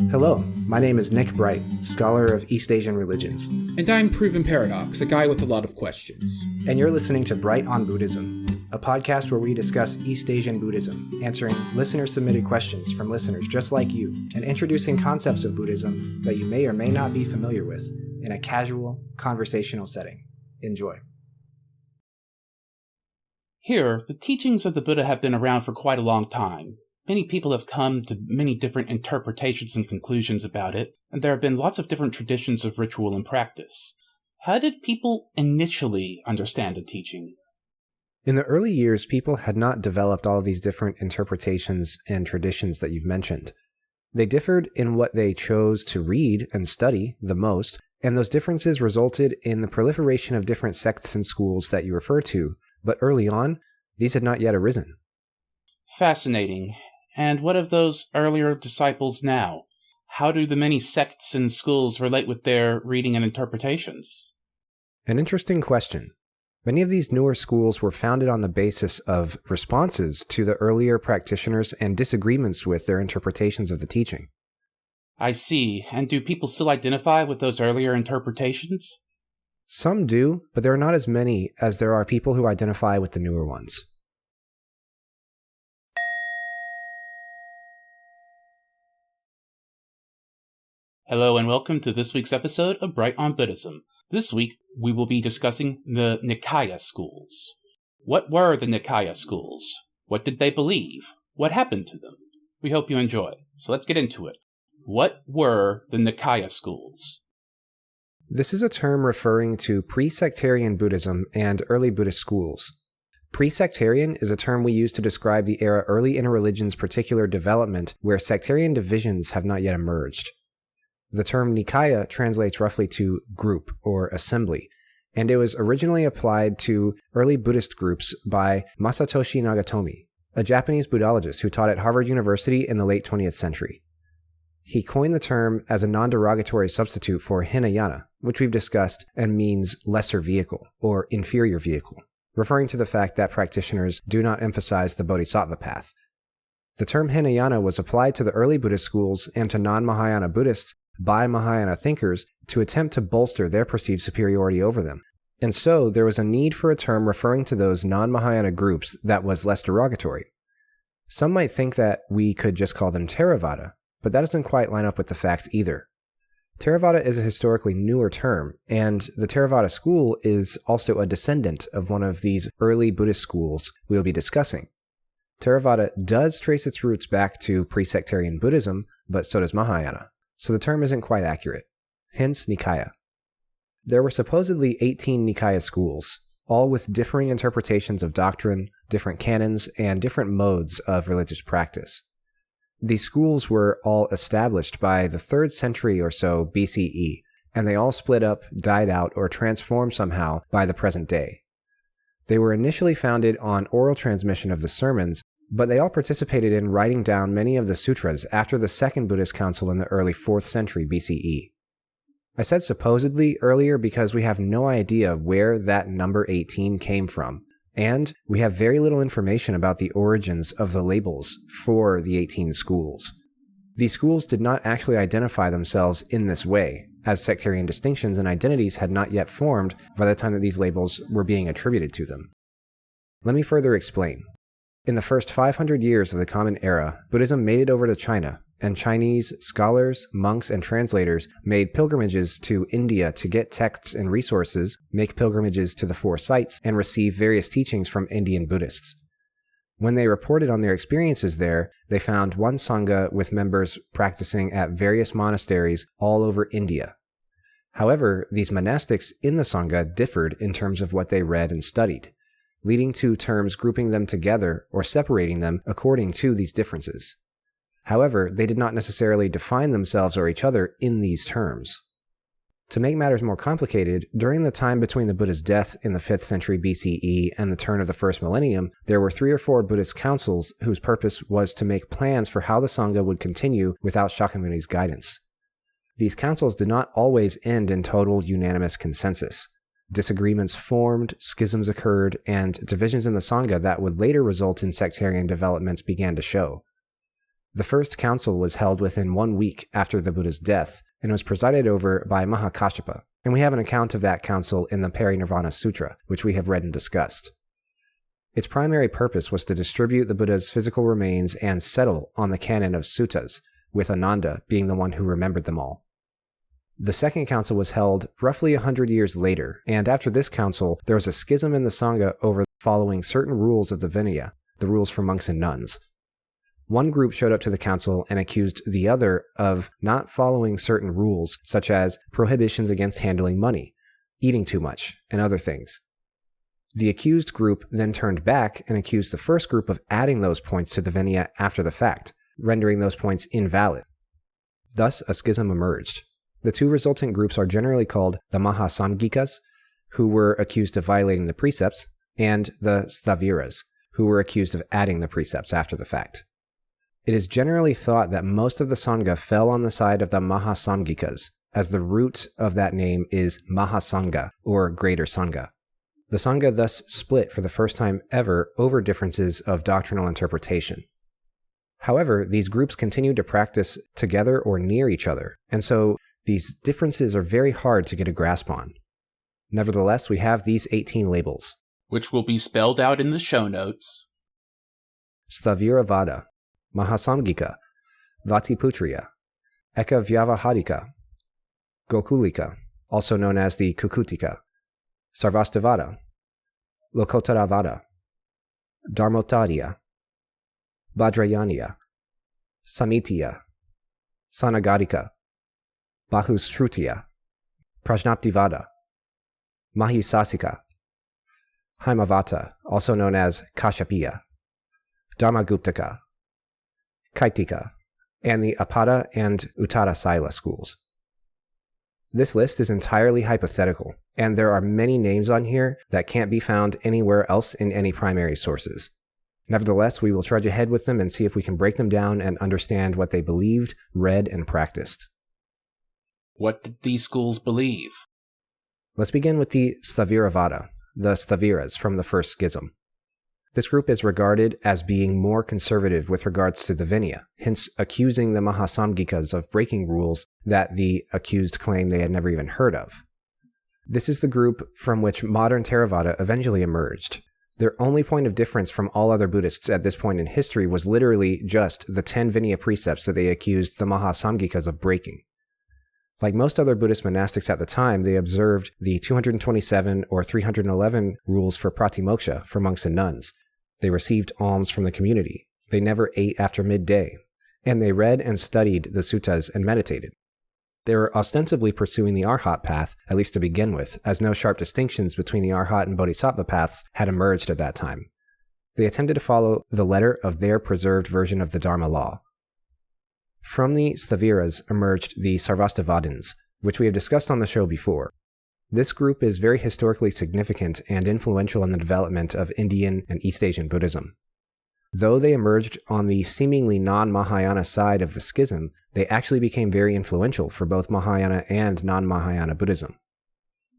Hello, my name is Nick Bright, scholar of East Asian religions. And I'm Proven Paradox, a guy with a lot of questions. And you're listening to Bright on Buddhism, a podcast where we discuss East Asian Buddhism, answering listener-submitted questions from listeners just like you, and introducing concepts of Buddhism that you may or may not be familiar with in a casual, conversational setting. Enjoy. Here, the teachings of the Buddha have been around for quite a long time. Many people have come to many different interpretations and conclusions about it, and there have been lots of different traditions of ritual and practice. How did people initially understand the teaching? In the early years, people had not developed all of these different interpretations and traditions that you've mentioned. They differed in what they chose to read and study the most, and those differences resulted in the proliferation of different sects and schools that you refer to, but early on, these had not yet arisen. Fascinating. And what of those earlier disciples now? How do the many sects and schools relate with their reading and interpretations? An interesting question. Many of these newer schools were founded on the basis of responses to the earlier practitioners and disagreements with their interpretations of the teaching. I see. And do people still identify with those earlier interpretations? Some do, but there are not as many as there are people who identify with the newer ones. Hello and welcome to this week's episode of Bright on Buddhism. This week, we will be discussing the Nikaya schools. What were the Nikaya schools? What did they believe? What happened to them? We hope you enjoy. So let's get into it. What were the Nikaya schools? This is a term referring to pre-sectarian Buddhism and early Buddhist schools. Pre-sectarian is a term we use to describe the era early in a religion's particular development where sectarian divisions have not yet emerged. The term nikaya translates roughly to group or assembly, and it was originally applied to early Buddhist groups by Masatoshi Nagatomi, a Japanese Buddhologist who taught at Harvard University in the late 20th century. He coined the term as a non-derogatory substitute for Hinayana, which we've discussed, and means lesser vehicle or inferior vehicle, referring to the fact that practitioners do not emphasize the Bodhisattva path. The term Hinayana was applied to the early Buddhist schools and to non-Mahayana Buddhists by Mahayana thinkers to attempt to bolster their perceived superiority over them. And so there was a need for a term referring to those non-Mahayana groups that was less derogatory. Some might think that we could just call them Theravada, but that doesn't quite line up with the facts either. Theravada is a historically newer term, and the Theravada school is also a descendant of one of these early Buddhist schools we'll be discussing. Theravada does trace its roots back to pre-sectarian Buddhism, but so does Mahayana. So the term isn't quite accurate. Hence, Nikaya. There were supposedly 18 Nikaya schools, all with differing interpretations of doctrine, different canons, and different modes of religious practice. These schools were all established by the 3rd century or so BCE, and they all split up, died out, or transformed somehow by the present day. They were initially founded on oral transmission of the sermons, but they all participated in writing down many of the sutras after the Second Buddhist Council in the early 4th century BCE. I said supposedly earlier because we have no idea where that number 18 came from, and we have very little information about the origins of the labels for the 18 schools. These schools did not actually identify themselves in this way, as sectarian distinctions and identities had not yet formed by the time that these labels were being attributed to them. Let me further explain. In the first 500 years of the Common Era, Buddhism made it over to China, and Chinese scholars, monks, and translators made pilgrimages to India to get texts and resources, make pilgrimages to the 4 sites, and receive various teachings from Indian Buddhists. When they reported on their experiences there, they found one sangha with members practicing at various monasteries all over India. However, these monastics in the sangha differed in terms of what they read and studied, leading to terms grouping them together or separating them according to these differences. However, they did not necessarily define themselves or each other in these terms. To make matters more complicated, during the time between the Buddha's death in the 5th century BCE and the turn of the first millennium, there were 3 or 4 Buddhist councils whose purpose was to make plans for how the Sangha would continue without Shakyamuni's guidance. These councils did not always end in total unanimous consensus. Disagreements formed, schisms occurred, and divisions in the Sangha that would later result in sectarian developments began to show. The first council was held within 1 week after the Buddha's death and was presided over by Mahakāssyapa, and we have an account of that council in the Parinirvana Sutra, which we have read and discussed. Its primary purpose was to distribute the Buddha's physical remains and settle on the canon of suttas, with Ananda being the one who remembered them all. The second council was held roughly 100 years later, and after this council, there was a schism in the Sangha over following certain rules of the Vinaya, the rules for monks and nuns. One group showed up to the council and accused the other of not following certain rules, such as prohibitions against handling money, eating too much, and other things. The accused group then turned back and accused the first group of adding those points to the Vinaya after the fact, rendering those points invalid. Thus, a schism emerged. The two resultant groups are generally called the Mahasamgikas, who were accused of violating the precepts, and the Sthaviras, who were accused of adding the precepts after the fact. It is generally thought that most of the Sangha fell on the side of the Mahasamgikas, as the root of that name is Mahasangha, or Greater Sangha. The Sangha thus split for the first time ever over differences of doctrinal interpretation. However, these groups continued to practice together or near each other, and so these differences are very hard to get a grasp on. Nevertheless, we have these 18 labels, which will be spelled out in the show notes. Sthaviravada, Mahasamgika, Vatiputriya, Ekavyavahadika, Gokulika, also known as the Kukutika, Sarvastivada, Lokottaravada, Dharmotadya, Vajrayaniya, Samitiya, Sanagadika, Bahusrutiya, Prajnaptivada, Mahisasika, Haimavata, also known as Kashyapya, Dharmaguptaka, Kaitika, and the Apada and Uttarasila schools. This list is entirely hypothetical, and there are many names on here that can't be found anywhere else in any primary sources. Nevertheless, we will trudge ahead with them and see if we can break them down and understand what they believed, read, and practiced. What did these schools believe? Let's begin with the Sthaviravada, the Sthaviras from the first schism. This group is regarded as being more conservative with regards to the Vinaya, hence accusing the Mahasamgikas of breaking rules that the accused claim they had never even heard of. This is the group from which modern Theravada eventually emerged. Their only point of difference from all other Buddhists at this point in history was literally just the 10 Vinaya precepts that they accused the Mahasamgikas of breaking. Like most other Buddhist monastics at the time, they observed the 227 or 311 rules for pratimoksha for monks and nuns. They received alms from the community. They never ate after midday. And they read and studied the suttas and meditated. They were ostensibly pursuing the Arhat path, at least to begin with, as no sharp distinctions between the Arhat and Bodhisattva paths had emerged at that time. They attempted to follow the letter of their preserved version of the Dharma law. From the Sthaviras emerged the Sarvastivadins, which we have discussed on the show before. This group is very historically significant and influential in the development of Indian and East Asian Buddhism. Though they emerged on the seemingly non-Mahayana side of the schism, they actually became very influential for both Mahayana and non-Mahayana Buddhism.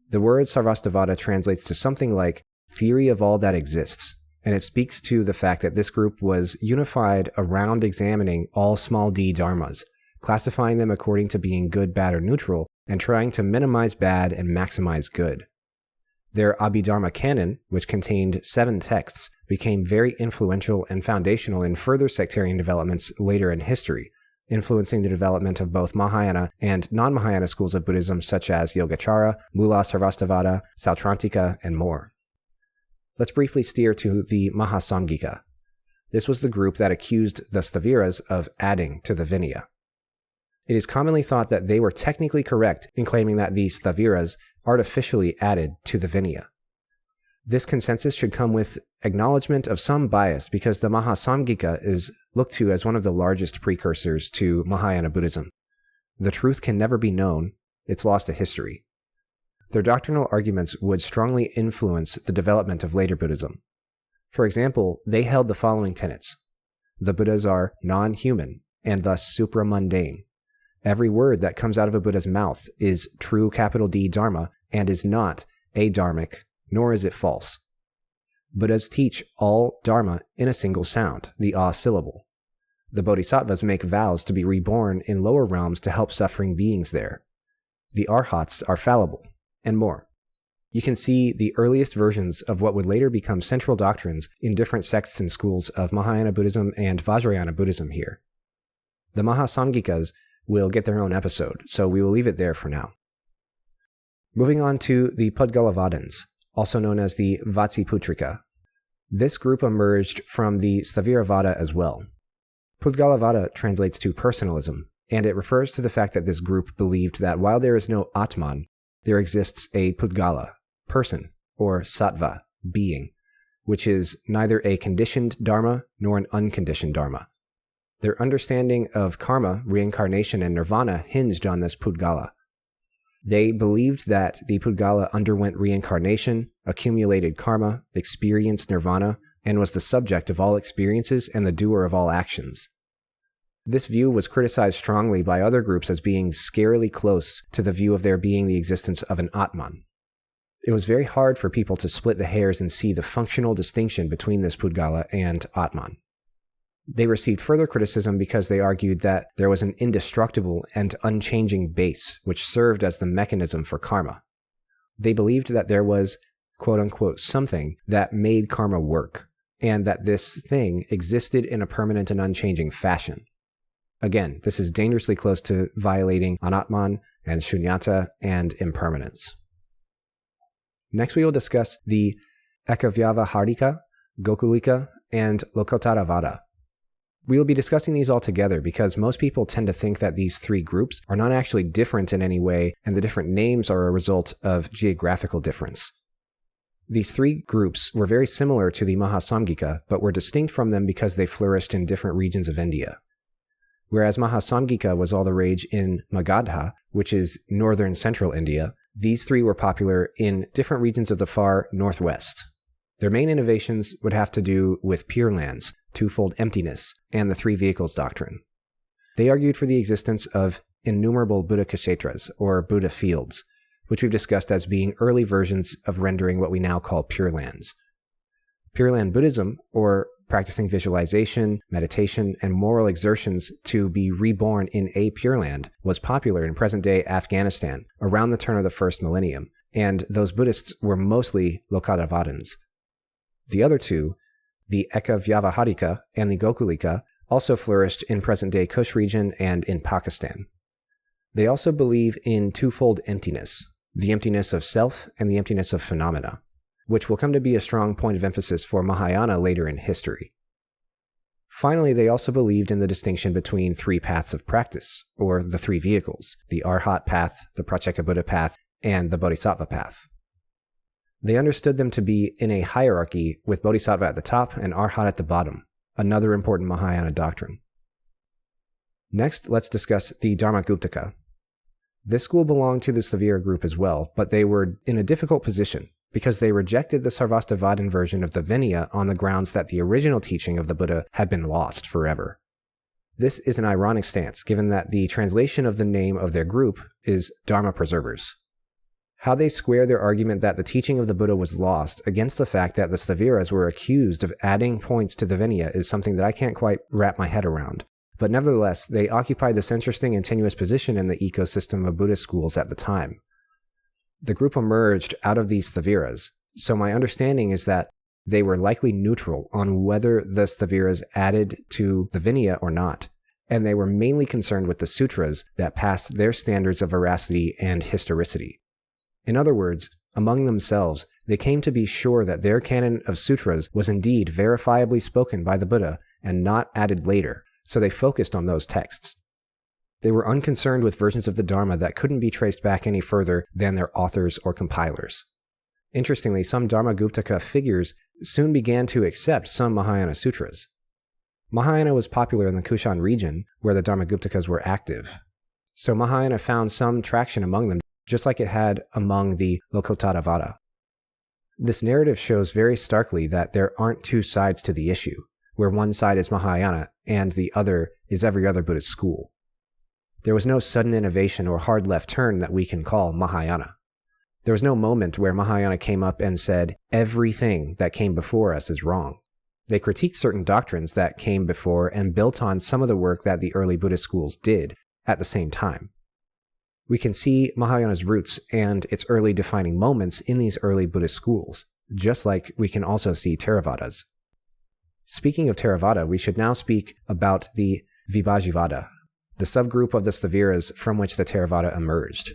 The word Sarvastivada translates to something like theory of all that exists, and it speaks to the fact that this group was unified around examining all small d dharmas, classifying them according to being good, bad, or neutral, and trying to minimize bad and maximize good. Their Abhidharma canon, which contained 7 texts, became very influential and foundational in further sectarian developments later in history, influencing the development of both Mahayana and non-Mahayana schools of Buddhism such as Yogacara, Mula Sarvastivada, Sautrantika, and more. Let's briefly steer to the Mahasamgika. This was the group that accused the Sthaviras of adding to the Vinaya. It is commonly thought that they were technically correct in claiming that the Sthaviras artificially added to the Vinaya. This consensus should come with acknowledgement of some bias because the Mahasamgika is looked to as one of the largest precursors to Mahayana Buddhism. The truth can never be known, it's lost to history. Their doctrinal arguments would strongly influence the development of later Buddhism. For example, they held the following tenets. The Buddhas are non-human and thus supramundane. Every word that comes out of a Buddha's mouth is true capital D Dharma and is not adharmic, nor is it false. Buddhas teach all Dharma in a single sound, the A syllable. The Bodhisattvas make vows to be reborn in lower realms to help suffering beings there. The Arhats are fallible, and more. You can see the earliest versions of what would later become central doctrines in different sects and schools of Mahayana Buddhism and Vajrayana Buddhism here. The Mahasamgikas will get their own episode, so we will leave it there for now. Moving on to the Pudgalavadins, also known as the Vatsipūtrika. This group emerged from the Sthaviravada as well. Pudgalavada translates to personalism, and it refers to the fact that this group believed that while there is no Atman, there exists a Pudgala, person, or sattva, being, which is neither a conditioned dharma nor an unconditioned dharma. Their understanding of karma, reincarnation, and nirvana hinged on this Pudgala. They believed that the Pudgala underwent reincarnation, accumulated karma, experienced nirvana, and was the subject of all experiences and the doer of all actions. This view was criticized strongly by other groups as being scarily close to the view of there being the existence of an Atman. It was very hard for people to split the hairs and see the functional distinction between this Pudgala and Atman. They received further criticism because they argued that there was an indestructible and unchanging base which served as the mechanism for karma. They believed that there was, quote-unquote, something that made karma work, and that this thing existed in a permanent and unchanging fashion. Again, this is dangerously close to violating anatman and shunyata and impermanence. Next we will discuss the Ekavyavaharika, Gokulika, and Lokottaravada. We will be discussing these all together because most people tend to think that these three groups are not actually different in any way, and the different names are a result of geographical difference. These three groups were very similar to the Mahasamgika, but were distinct from them because they flourished in different regions of India. Whereas Mahasamgika was all the rage in Magadha, which is northern central India, these three were popular in different regions of the far northwest. Their main innovations would have to do with Pure Lands, twofold emptiness, and the three vehicles doctrine. They argued for the existence of innumerable Buddha kshetras, or Buddha fields, which we've discussed as being early versions of rendering what we now call Pure Lands. Pure Land Buddhism, or practicing visualization, meditation, and moral exertions to be reborn in a Pure Land, was popular in present-day Afghanistan around the turn of the first millennium, and those Buddhists were mostly Lokottavadins. The other two, the Ekavyavaharika and the Gokulika, also flourished in present-day Kush region and in Pakistan. They also believe in twofold emptiness, the emptiness of self and the emptiness of phenomena, which will come to be a strong point of emphasis for Mahayana later in history. Finally, they also believed in the distinction between three paths of practice, or the three vehicles, the Arhat path, the Pṛcchekā Buddha path, and the Bodhisattva path. They understood them to be in a hierarchy with Bodhisattva at the top and Arhat at the bottom, another important Mahayana doctrine. Next, let's discuss the Dharmaguptaka. This school belonged to the Sthavira group as well, but they were in a difficult position because they rejected the Sarvastivadin version of the Vinaya on the grounds that the original teaching of the Buddha had been lost forever. This is an ironic stance, given that the translation of the name of their group is Dharma Preservers. How they square their argument that the teaching of the Buddha was lost against the fact that the Sthaviras were accused of adding points to the Vinaya is something that I can't quite wrap my head around. But nevertheless, they occupied this interesting and tenuous position in the ecosystem of Buddhist schools at the time. The group emerged out of these Sthaviras, so my understanding is that they were likely neutral on whether the Sthaviras added to the Vinaya or not, and they were mainly concerned with the sutras that passed their standards of veracity and historicity. In other words, among themselves, they came to be sure that their canon of sutras was indeed verifiably spoken by the Buddha and not added later, so they focused on those texts. They were unconcerned with versions of the Dharma that couldn't be traced back any further than their authors or compilers. Interestingly, some Dharmaguptaka figures soon began to accept some Mahayana sutras. Mahayana was popular in the Kushan region, where the Dharmaguptakas were active. So Mahayana found some traction among them, just like it had among the Lokottavada. This narrative shows very starkly that there aren't two sides to the issue, where one side is Mahayana and the other is every other Buddhist school. There was no sudden innovation or hard left turn that we can call Mahayana. There was no moment where Mahayana came up and said, everything that came before us is wrong. They critiqued certain doctrines that came before and built on some of the work that the early Buddhist schools did at the same time. We can see Mahayana's roots and its early defining moments in these early Buddhist schools, just like we can also see Theravada's. Speaking of Theravada, we should now speak about the Vibhajivada, the subgroup of the Sthaviras from which the Theravada emerged.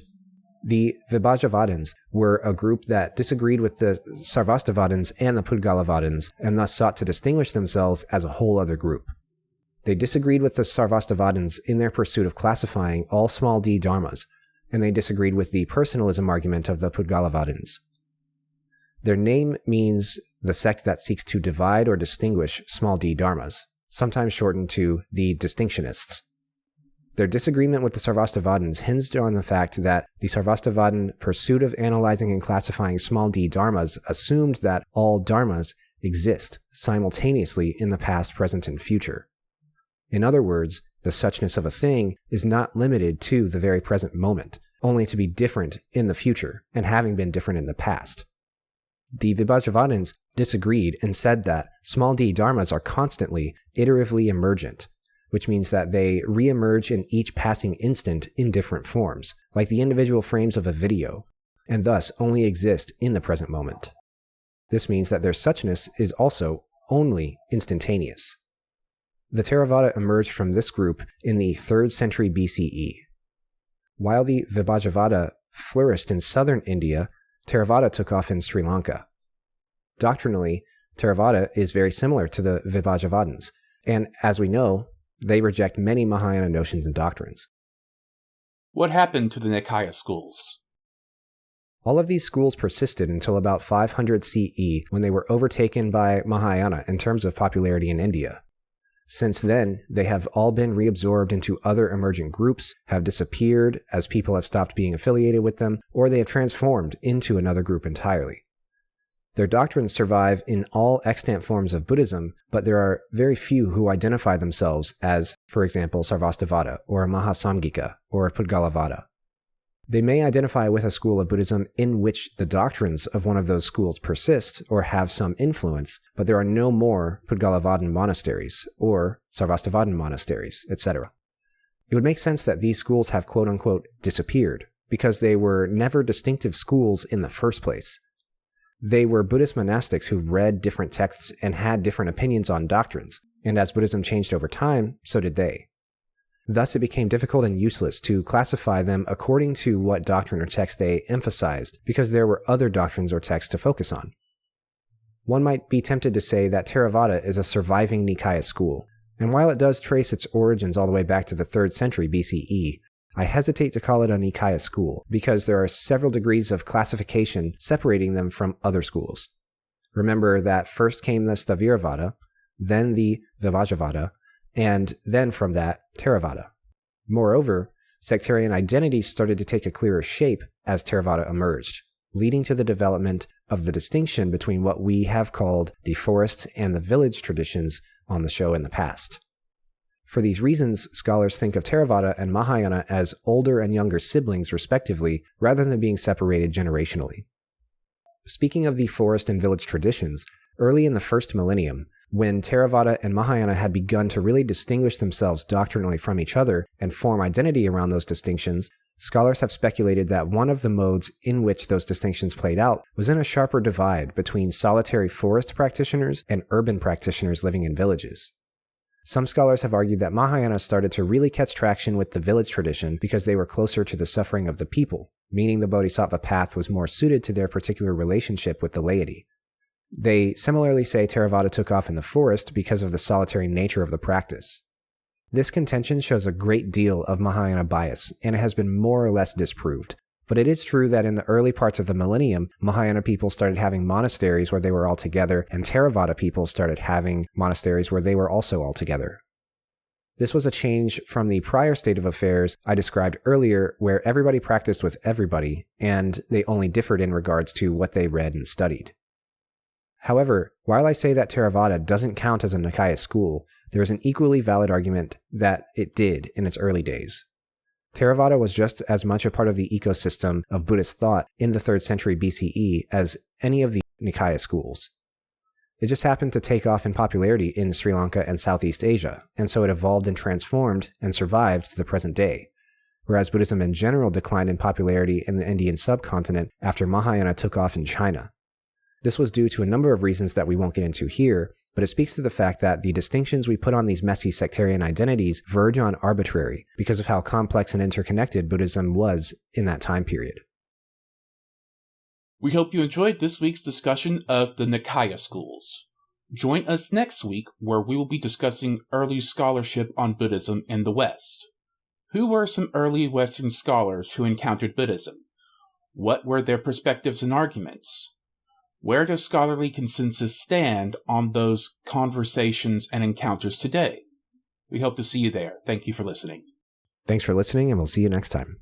The Vibhajavadins were a group that disagreed with the Sarvastivadins and the Pudgalavadins, and thus sought to distinguish themselves as a whole other group. They disagreed with the Sarvastivadins in their pursuit of classifying all small d dharmas, and they disagreed with the personalism argument of the Pudgalavadins. Their name means the sect that seeks to divide or distinguish small d dharmas, sometimes shortened to the Distinctionists. Their disagreement with the Sarvastivadins hinged on the fact that the Sarvastivadin pursuit of analyzing and classifying small d dharmas assumed that all dharmas exist simultaneously in the past, present, and future. In other words, the suchness of a thing is not limited to the very present moment, only to be different in the future, and having been different in the past. The Vibhajavadins disagreed and said that small d dharmas are constantly, iteratively emergent, which means that they re-emerge in each passing instant in different forms, like the individual frames of a video, and thus only exist in the present moment. This means that their suchness is also only instantaneous. The Theravada emerged from this group in the 3rd century BCE. While the Vibhajavada flourished in southern India, Theravada took off in Sri Lanka. Doctrinally, Theravada is very similar to the Vibhajavadins, and as we know, they reject many Mahayana notions and doctrines. What happened to the Nikaya schools? All of these schools persisted until about 500 CE, when they were overtaken by Mahayana in terms of popularity in India. Since then, they have all been reabsorbed into other emergent groups, have disappeared as people have stopped being affiliated with them, or they have transformed into another group entirely. Their doctrines survive in all extant forms of Buddhism, but there are very few who identify themselves as, for example, Sarvastivada, or Mahasamgika, or Pudgalavada. They may identify with a school of Buddhism in which the doctrines of one of those schools persist or have some influence, but there are no more Pudgalavadan monasteries, or Sarvastivadin monasteries, etc. It would make sense that these schools have quote-unquote disappeared, because they were never distinctive schools in the first place. They were Buddhist monastics who read different texts and had different opinions on doctrines, and as Buddhism changed over time, so did they. Thus, it became difficult and useless to classify them according to what doctrine or text they emphasized, because there were other doctrines or texts to focus on. One might be tempted to say that Theravada is a surviving Nikaya school, and while it does trace its origins all the way back to the 3rd century BCE, I hesitate to call it a Nikaya school, because there are several degrees of classification separating them from other schools. Remember that first came the Sthaviravada, then the Vibhajavada, and then from that, Theravada. Moreover, sectarian identities started to take a clearer shape as Theravada emerged, leading to the development of the distinction between what we have called the forest and the village traditions on the show in the past. For these reasons, scholars think of Theravada and Mahayana as older and younger siblings, respectively, rather than being separated generationally. Speaking of the forest and village traditions, early in the first millennium, when Theravada and Mahayana had begun to really distinguish themselves doctrinally from each other and form identity around those distinctions, scholars have speculated that one of the modes in which those distinctions played out was in a sharper divide between solitary forest practitioners and urban practitioners living in villages. Some scholars have argued that Mahayana started to really catch traction with the village tradition because they were closer to the suffering of the people, meaning the Bodhisattva path was more suited to their particular relationship with the laity. They similarly say Theravada took off in the forest because of the solitary nature of the practice. This contention shows a great deal of Mahayana bias, and it has been more or less disproved. But it is true that in the early parts of the millennium, Mahayana people started having monasteries where they were all together, and Theravada people started having monasteries where they were also all together. This was a change from the prior state of affairs I described earlier, where everybody practiced with everybody, and they only differed in regards to what they read and studied. However, while I say that Theravada doesn't count as a Nikaya school, there is an equally valid argument that it did in its early days. Theravada was just as much a part of the ecosystem of Buddhist thought in the 3rd century BCE as any of the Nikaya schools. It just happened to take off in popularity in Sri Lanka and Southeast Asia, and so it evolved and transformed and survived to the present day. Whereas Buddhism in general declined in popularity in the Indian subcontinent after Mahayana took off in China. This was due to a number of reasons that we won't get into here, but it speaks to the fact that the distinctions we put on these messy sectarian identities verge on arbitrary because of how complex and interconnected Buddhism was in that time period. We hope you enjoyed this week's discussion of the Nikaya schools. Join us next week where we will be discussing early scholarship on Buddhism in the West. Who were some early Western scholars who encountered Buddhism? What were their perspectives and arguments? Where does scholarly consensus stand on those conversations and encounters today? We hope to see you there. Thank you for listening. Thanks for listening, and we'll see you next time.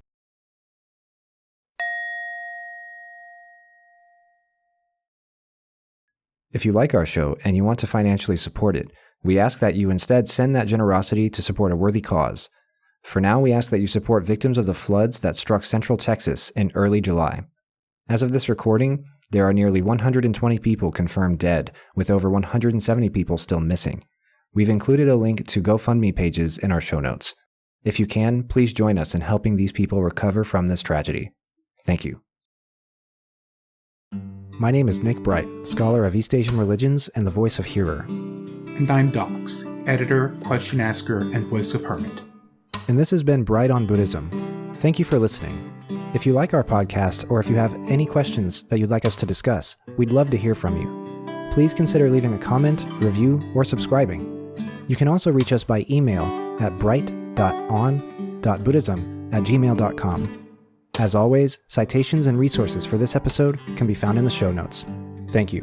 If you like our show and you want to financially support it, we ask that you instead send that generosity to support a worthy cause. For now, we ask that you support victims of the floods that struck Central Texas in early July. As of this recording, there are nearly 120 people confirmed dead, with over 170 people still missing. We've included a link to GoFundMe pages in our show notes. If you can, please join us in helping these people recover from this tragedy. Thank you. My name is Nick Bright, scholar of East Asian religions and the voice of Hearer. And I'm Docs, editor, question asker, and voice of Hermit. And this has been Bright on Buddhism. Thank you for listening. If you like our podcast, or if you have any questions that you'd like us to discuss, we'd love to hear from you. Please consider leaving a comment, review, or subscribing. You can also reach us by email at bright.on.buddhism@gmail.com. As always, citations and resources for this episode can be found in the show notes. Thank you.